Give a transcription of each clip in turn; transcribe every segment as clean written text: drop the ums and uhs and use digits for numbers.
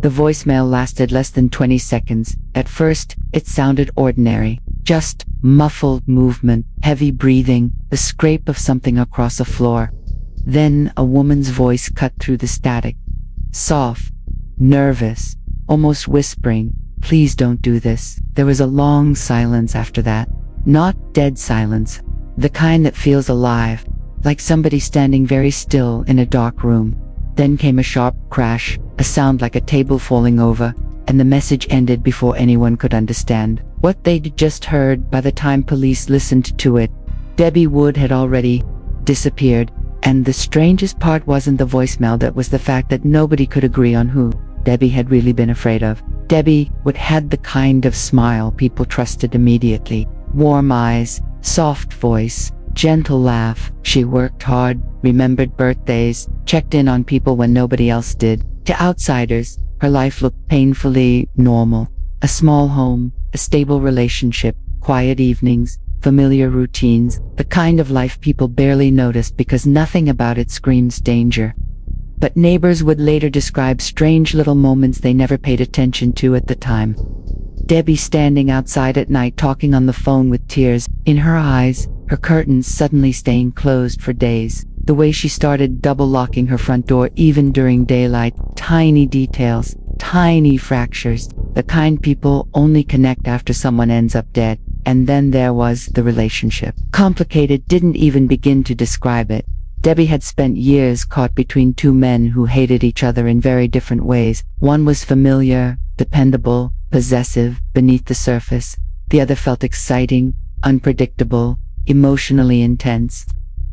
The voicemail lasted less than 20 seconds. At first, it sounded ordinary. Just muffled movement, heavy breathing, the scrape of something across a floor. Then a woman's voice cut through the static. Soft, nervous, almost whispering, "Please don't do this." There was a long silence after that. Not dead silence, the kind that feels alive, like somebody standing very still in a dark room. Then came a sharp crash, a sound like a table falling over, and the message ended before anyone could understand what they'd just heard. By the time police listened to it, Debbie Wood had already disappeared, and the strangest part wasn't the voicemail, that was the fact that nobody could agree on who Debbie had really been afraid of. Debbie Wood had the kind of smile people trusted immediately. Warm eyes, soft voice, gentle laugh. She worked hard, remembered birthdays, checked in on people when nobody else did. To outsiders, her life looked painfully normal. A small home, a stable relationship, quiet evenings, familiar routines, the kind of life people barely noticed because nothing about it screams danger. But neighbors would later describe strange little moments they never paid attention to at the time. Debbie standing outside at night talking on the phone with tears in her eyes, her curtains suddenly staying closed for days. The way she started double locking her front door even during daylight. Tiny details, tiny fractures, the kind people only connect after someone ends up dead. And then there was the relationship. Complicated, didn't even begin to describe it. Debbie had spent years caught between two men who hated each other in very different ways. One was familiar, dependable, possessive, beneath the surface. The other felt exciting, unpredictable, emotionally intense.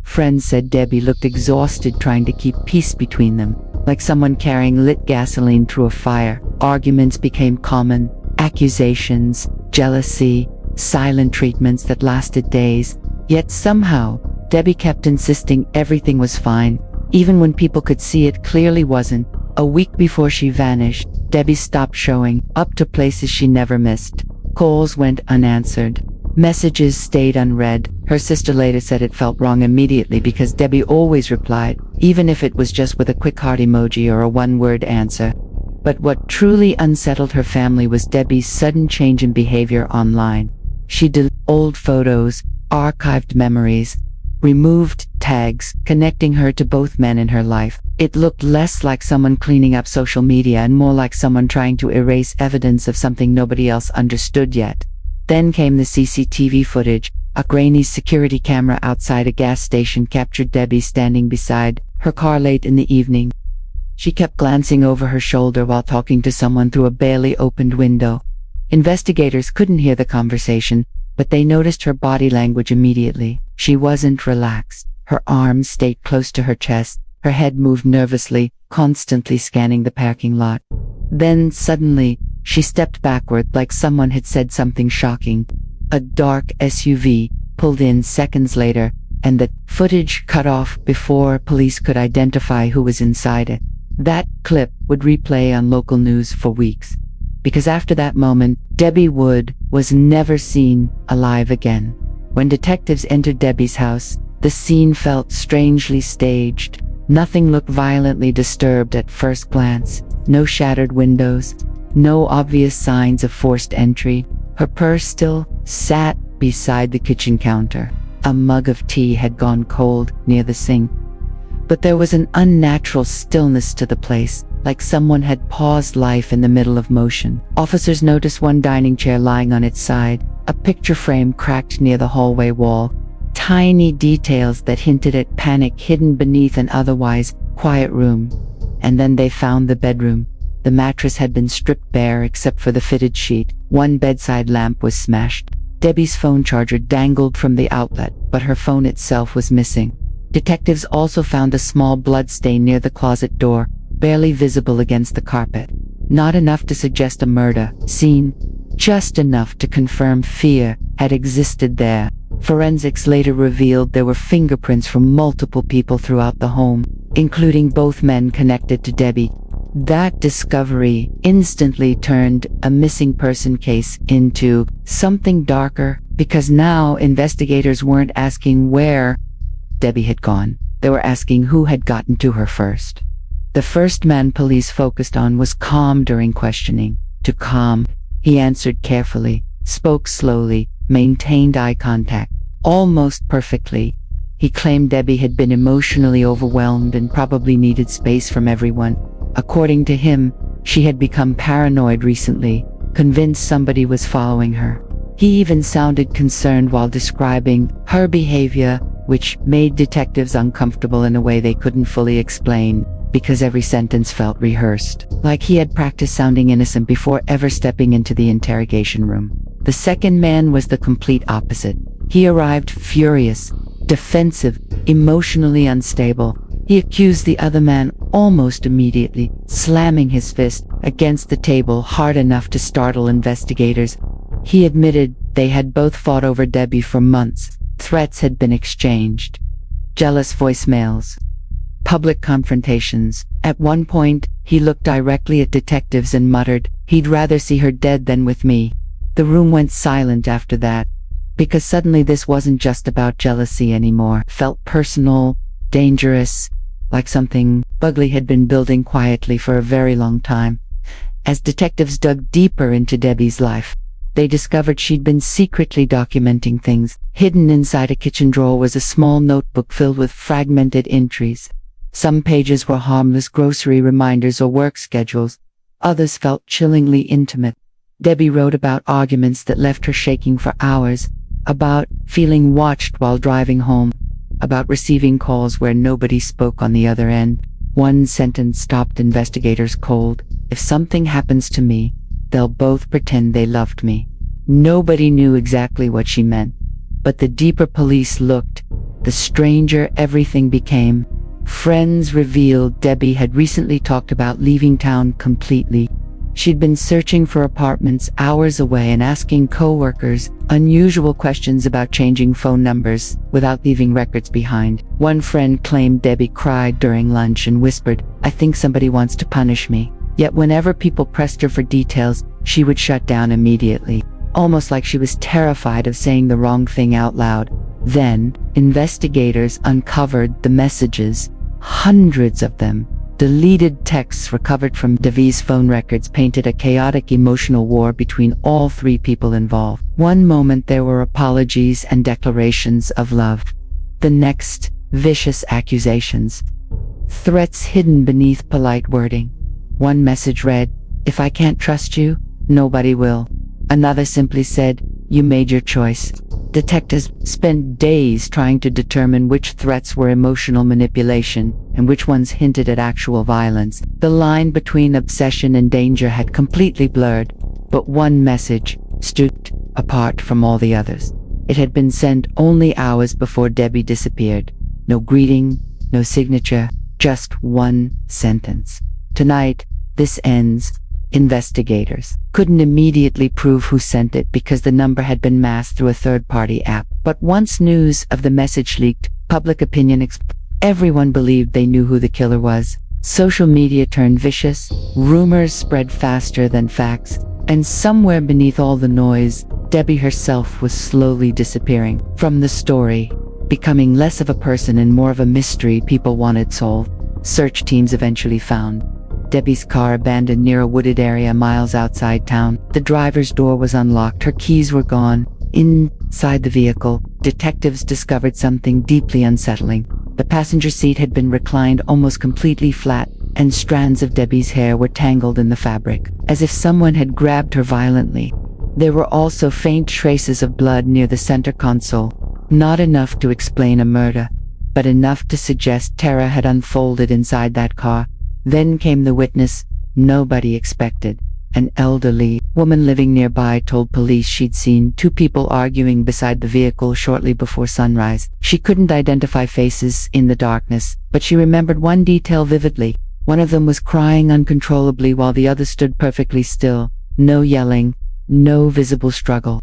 Friends said Debbie looked exhausted trying to keep peace between them, like someone carrying lit gasoline through a fire. Arguments became common, accusations, jealousy, silent treatments that lasted days. Yet somehow, Debbie kept insisting everything was fine, even when people could see it clearly wasn't. A week before she vanished, Debbie stopped showing up to places she never missed. Calls went unanswered. Messages stayed unread. Her sister later said it felt wrong immediately because Debbie always replied, even if it was just with a quick heart emoji or a one-word answer. But what truly unsettled her family was Debbie's sudden change in behavior online. She deleted old photos, archived memories, removed tags connecting her to both men in her life. It looked less like someone cleaning up social media and more like someone trying to erase evidence of something nobody else understood yet. Then came the CCTV footage. A grainy security camera outside a gas station captured Debbie standing beside her car late in the evening. She kept glancing over her shoulder while talking to someone through a barely opened window. Investigators couldn't hear the conversation, but they noticed her body language immediately. She wasn't relaxed. Her arms stayed close to her chest. Her head moved nervously, constantly scanning the parking lot. Then, suddenly, she stepped backward like someone had said something shocking. A dark SUV pulled in seconds later, and the footage cut off before police could identify who was inside it. That clip would replay on local news for weeks, because after that moment, Debbie Wood was never seen alive again. When detectives entered Debbie's house, the scene felt strangely staged. Nothing looked violently disturbed at first glance. No shattered windows, no obvious signs of forced entry. Her purse still sat beside the kitchen counter. A mug of tea had gone cold near the sink. But there was an unnatural stillness to the place, like someone had paused life in the middle of motion. Officers noticed one dining chair lying on its side, a picture frame cracked near the hallway wall. Tiny details that hinted at panic hidden beneath an otherwise quiet room. And then they found the bedroom. The mattress had been stripped bare except for the fitted sheet. One bedside lamp was smashed. Debbie's phone charger dangled from the outlet, but her phone itself was missing. Detectives also found a small blood stain near the closet door, barely visible against the carpet. Not enough to suggest a murder scene, just enough to confirm fear had existed there. Forensics later revealed there were fingerprints from multiple people throughout the home, including both men connected to Debbie. That discovery instantly turned a missing person case into something darker, because now investigators weren't asking where Debbie had gone. They were asking who had gotten to her first. The first man police focused on was calm during questioning. To calm, he answered carefully, spoke slowly, maintained eye contact, almost perfectly. He claimed Debbie had been emotionally overwhelmed and probably needed space from everyone. According to him, she had become paranoid recently, convinced somebody was following her. He even sounded concerned while describing her behavior, which made detectives uncomfortable in a way they couldn't fully explain, because every sentence felt rehearsed, like he had practiced sounding innocent before ever stepping into the interrogation room. The second man was the complete opposite. He arrived furious, defensive, emotionally unstable. He accused the other man almost immediately, slamming his fist against the table hard enough to startle investigators. He admitted they had both fought over Debbie for months. Threats had been exchanged. Jealous voicemails. Public confrontations. At one point, he looked directly at detectives and muttered, "He'd rather see her dead than with me." The room went silent after that, because suddenly this wasn't just about jealousy anymore. It felt personal, dangerous, like something ugly had been building quietly for a very long time. As detectives dug deeper into Debbie's life, they discovered she'd been secretly documenting things. Hidden inside a kitchen drawer was a small notebook filled with fragmented entries. Some pages were harmless grocery reminders or work schedules. Others felt chillingly intimate. Debbie wrote about arguments that left her shaking for hours, about feeling watched while driving home, about receiving calls where nobody spoke on the other end. One sentence stopped investigators cold. "If something happens to me, they'll both pretend they loved me." Nobody knew exactly what she meant, but the deeper police looked, the stranger everything became. Friends revealed Debbie had recently talked about leaving town completely. She'd been searching for apartments hours away and asking co-workers unusual questions about changing phone numbers without leaving records behind. One friend claimed Debbie cried during lunch and whispered, "I think somebody wants to punish me." Yet whenever people pressed her for details, she would shut down immediately, almost like she was terrified of saying the wrong thing out loud. Then, investigators uncovered the messages, hundreds of them. Deleted texts recovered from Debbie's phone records painted a chaotic emotional war between all three people involved. One moment there were apologies and declarations of love. The next, vicious accusations. Threats hidden beneath polite wording. One message read, "If I can't trust you, nobody will." Another simply said, "You made your choice." Detectives spent days trying to determine which threats were emotional manipulation and which ones hinted at actual violence. The line between obsession and danger had completely blurred, but one message stood apart from all the others. It had been sent only hours before Debbie disappeared. No greeting, no signature, just one sentence. "Tonight, this ends." Investigators couldn't immediately prove who sent it because the number had been masked through a third-party app. But once news of the message leaked, public opinion everyone believed they knew who the killer was. Social media turned vicious, rumors spread faster than facts, and somewhere beneath all the noise, Debbie herself was slowly disappearing from the story, becoming less of a person and more of a mystery people wanted solved. Search teams eventually found Debbie's car abandoned near a wooded area miles outside town. The driver's door was unlocked, her keys were gone. Inside the vehicle, detectives discovered something deeply unsettling. The passenger seat had been reclined almost completely flat, and strands of Debbie's hair were tangled in the fabric, as if someone had grabbed her violently. There were also faint traces of blood near the center console, not enough to explain a murder, but enough to suggest terror had unfolded inside that car. Then came the witness nobody expected. An elderly woman living nearby told police she'd seen two people arguing beside the vehicle shortly before sunrise. She couldn't identify faces in the darkness, but she remembered one detail vividly. One of them was crying uncontrollably while the other stood perfectly still. No yelling, no visible struggle.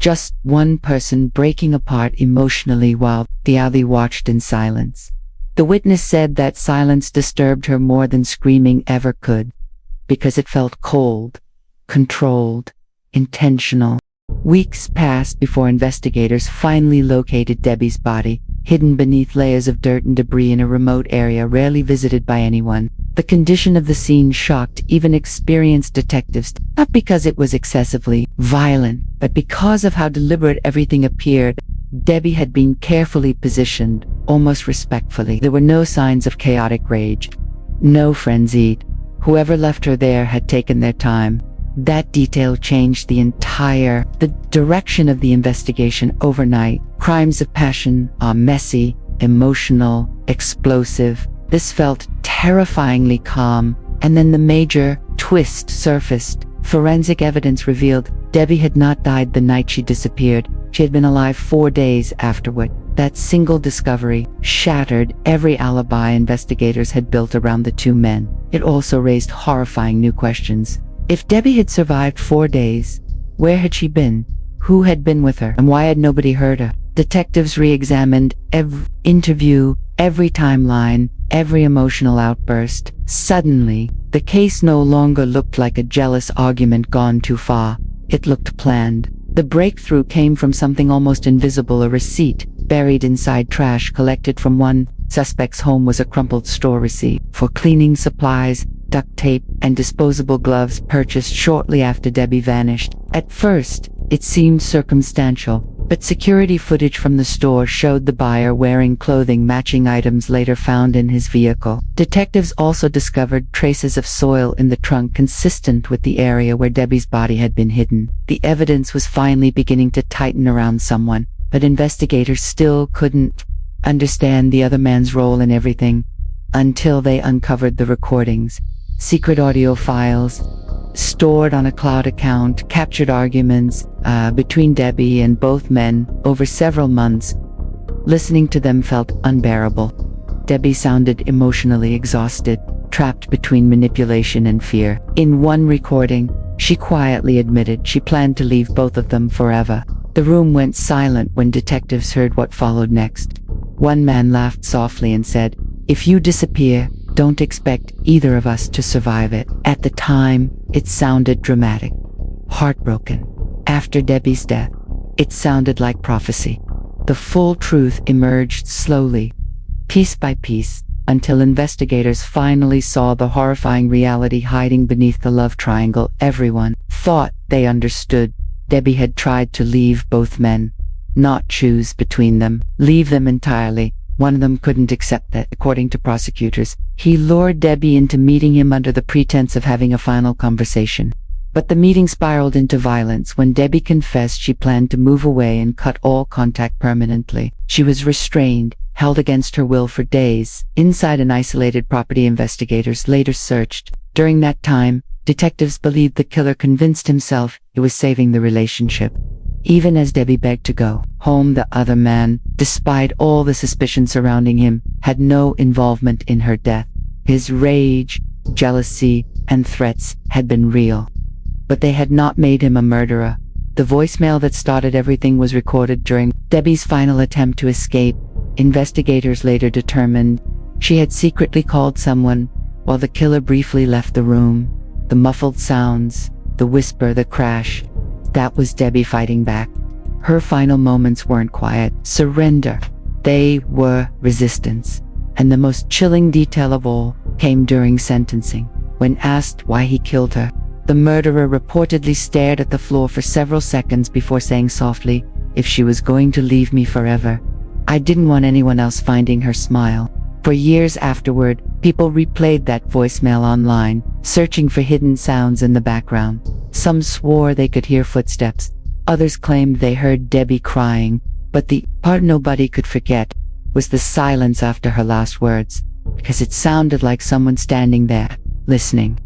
Just one person breaking apart emotionally while the other watched in silence. The witness said that silence disturbed her more than screaming ever could, because it felt cold, controlled, intentional. Weeks passed before investigators finally located Debbie's body, hidden beneath layers of dirt and debris in a remote area rarely visited by anyone. The condition of the scene shocked even experienced detectives, not because it was excessively violent, but because of how deliberate everything appeared. Debbie had been carefully positioned, almost respectfully. There were no signs of chaotic rage, no frenzied. Whoever left her there had taken their time. That detail changed the direction of the investigation overnight. Crimes of passion are messy, emotional, explosive. This felt terrifyingly calm, and then the major twist surfaced. Forensic evidence revealed Debbie had not died the night she disappeared. She had been alive 4 days afterward. That single discovery shattered every alibi investigators had built around the two men. It also raised horrifying new questions. If Debbie had survived 4 days, where had she been? Who had been with her? And why had nobody heard her? Detectives re-examined every interview, every timeline, every emotional outburst. Suddenly, the case no longer looked like a jealous argument gone too far. It looked planned. The breakthrough came from something almost invisible. A receipt buried inside trash collected from one suspect's home was a crumpled store receipt for cleaning supplies, duct tape, and disposable gloves purchased shortly after Debbie vanished. At first, it seemed circumstantial, but security footage from the store showed the buyer wearing clothing matching items later found in his vehicle. Detectives also discovered traces of soil in the trunk consistent with the area where Debbie's body had been hidden. The evidence was finally beginning to tighten around someone, but investigators still couldn't understand the other man's role in everything until they uncovered the recordings. Secret audio files stored on a cloud account captured arguments between Debbie and both men over several months. Listening to them felt unbearable. Debbie sounded emotionally exhausted, trapped between manipulation and fear. In one recording, she quietly admitted she planned to leave both of them forever. The room went silent when detectives heard what followed next. One man laughed softly and said, "If you disappear, don't expect either of us to survive it." At the time, it sounded dramatic, heartbroken. After Debbie's death, it sounded like prophecy. The full truth emerged slowly, piece by piece, until investigators finally saw the horrifying reality hiding beneath the love triangle everyone thought they understood. Debbie had tried to leave both men, not choose between them, leave them entirely. One of them couldn't accept that. According to prosecutors, he lured Debbie into meeting him under the pretense of having a final conversation. But the meeting spiraled into violence when Debbie confessed she planned to move away and cut all contact permanently. She was restrained, held against her will for days, inside an isolated property investigators later searched. During that time, detectives believed the killer convinced himself he was saving the relationship. Even as Debbie begged to go home, the other man, despite all the suspicion surrounding him, had no involvement in her death. His rage, jealousy, and threats had been real, but they had not made him a murderer. The voicemail that started everything was recorded during Debbie's final attempt to escape. Investigators later determined she had secretly called someone while the killer briefly left the room. The muffled sounds, the whisper, the crash, that was Debbie fighting back. Her final moments weren't quiet surrender. They were resistance. And the most chilling detail of all came during sentencing. When asked why he killed her, the murderer reportedly stared at the floor for several seconds before saying softly, "If she was going to leave me forever, I didn't want anyone else finding her smile." For years afterward, people replayed that voicemail online, searching for hidden sounds in the background. Some swore they could hear footsteps. Others claimed they heard Debbie crying. But the part nobody could forget was the silence after her last words, because it sounded like someone standing there, listening.